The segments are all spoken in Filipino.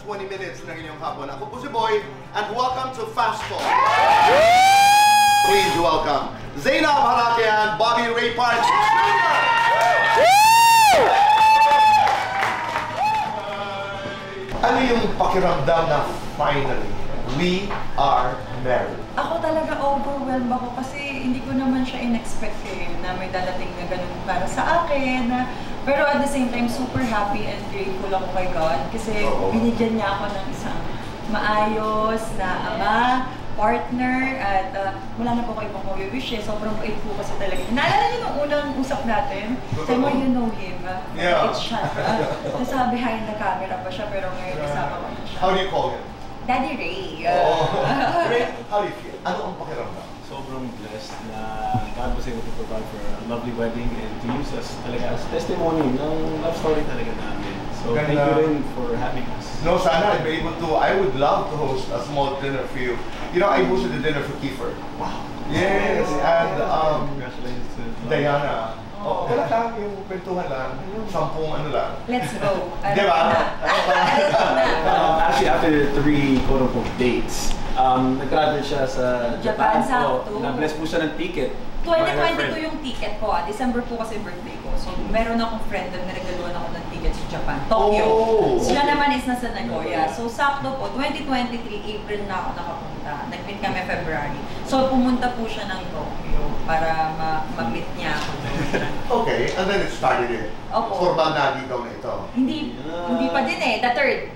20 minutes ng inyong hapon. Ako po si Boy, and welcome to Fast Talk. Please welcome Zainab Harakian, Bobby Ray Parks Jr. Ano yung pakiramdam na finally, we are married? Ako talaga overwhelmed ako kasi hindi ko naman siya in-expect na may dadating na ganun para sa akin. Pero at the same time, super happy and grateful ako kay God kasi binigyan niya ako ng isang maayos na ama, partner, at wala na po kayo pang mawiwish eh. Sobrang bait po kasi talaga. Naalala niyo nung unang usap natin? Sabi mo, you know him. Yeah. It's siya. Nasa behind the camera pa siya pero ngayon kasama ko na siya. How do you call him? Daddy Ray. Ray, how do you feel? Ano ang pakiramdam? Sobrang blessed na God was able to provide for a lovely wedding and to use us talaga as testimony ng love story talaga namin. So thank you rin for having us. No, sana I'd be able to. I would love to host a small dinner for you. You know, I hosted a dinner for Kiefer. Wow. Yes, and congratulations to Diana. Oh, wala lang, yung kwentuhan lang, yung 10 ano lang. Let's go. Diba? Actually, after 3 quote-unquote dates, nag-graduate siya sa Japan. sakto. Na-bless po siya ng ticket. 2022 yung ticket ko. December po kasi birthday ko. So, meron akong friend na niregaluhan ako ng ticket sa Japan, Tokyo. Sila naman is nasa Nagoya. So, sakto po, 2023, April na ako nakapunta. Nag-meet kami February. So, pumunta po siya ng Tokyo para ma-meet niya ako. Okay, and then it started it. Opo. Formal na dito na ito. Hindi pa din eh. The third.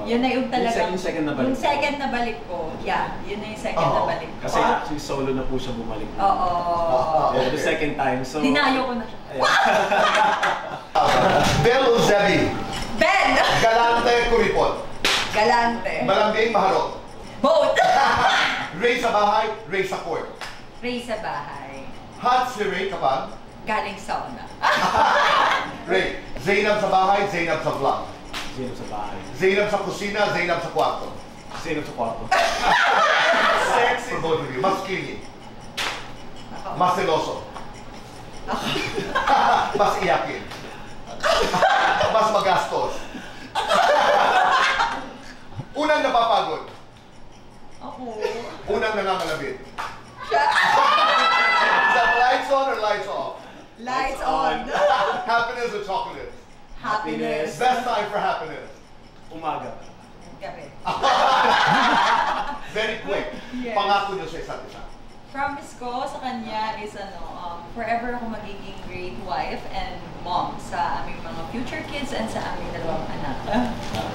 Yun na yung talagang... Yung second na balik. Yung second na balik ko. Yeah, yun na yung second na balik ko. Kasi actually solo na po siya bumalik. Oo. The second time. So, dinayo ko na siya. Bel o Zebby? Ben! Galante, kuripot. Galante. Malambing, maharot. Both! Ray sa bahay, Ray sa court. Ray sa bahay. Hot si Ray kapag? Galing sauna. Ray, Zainab sa bahay, Zainab sa vlog. Zainab sa bahay. Zainab sa kusina, Zainab sa kwarto. Zainab sa kwarto. Sex for both of you. Mas clingy. Mas seloso. Mas iyakin. Mas magastos. Unang napapagod. Ako. Unang nangangalabit. Siya. Is that lights on or lights off? Lights on. Happiness or chocolate? Happiness. Best time for happiness? Umaga. Gabi. Very quick. Yes. Pangako niyo sa isa't isa. Promise ko sa kanya is forever ako magiging great wife and mom sa aming mga future kids and sa aming dalawang anak.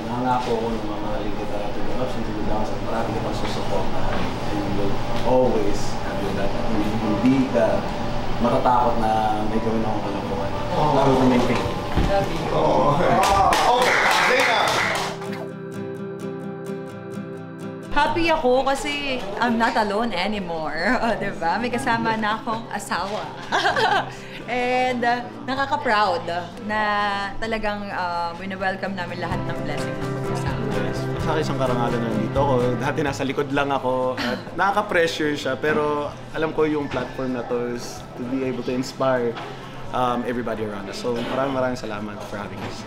Nangangako ko na mamahalin kita to the ups and to the downs at marami kitang susuportahan and will always have your back. Hindi ka matatakot na may gawin akong kalokohan. Lalo na may pain. Love you. Okay, Zainab. Happy ako kasi I'm not alone anymore. Diba? May kasama na akong asawa. And nakaka-proud na talagang wini-welcome namin lahat ng blessing ng kasama. Yes. Sa akin isang karangalan na nandito ako. Dati nasa likod lang ako at nakaka-pressure siya pero alam ko yung platform na to is to be able to inspire everybody around us. So maraming salamat for having us.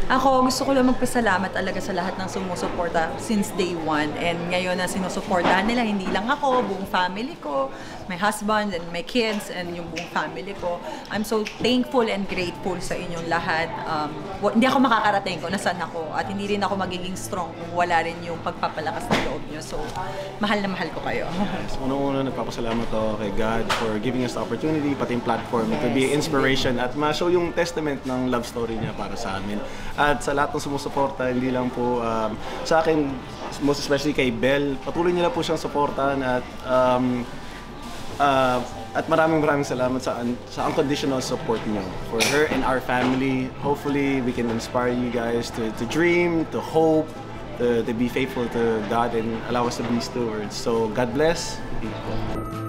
Ako, gusto ko lang magpasalamat talaga sa lahat ng sumusuporta since day one. And ngayon na sinusuportahan nila, hindi lang ako, buong family ko, my husband and my kids and yung buong family ko. I'm so thankful and grateful sa inyong lahat. Hindi ako makakarating kung nasaan ako at hindi rin ako magiging strong kung wala rin yung pagpapalakas ng loob nyo. So, mahal na mahal ko kayo. Yes, unang-una nagpapasalamat ako kay God for giving us the opportunity, pati yung platform to be inspiration at ma-show yung testament ng love story niya para sa amin. At sa lahat ng sumusuporta, hindi lang po sa akin, most especially kay Bel, patuloy niyo lang po siyang suportahan at maraming salamat sa unconditional support niyo for her and our family. Hopefully, we can inspire you guys to dream, to hope, to be faithful to God and allow us to be stewards. So, God bless. People.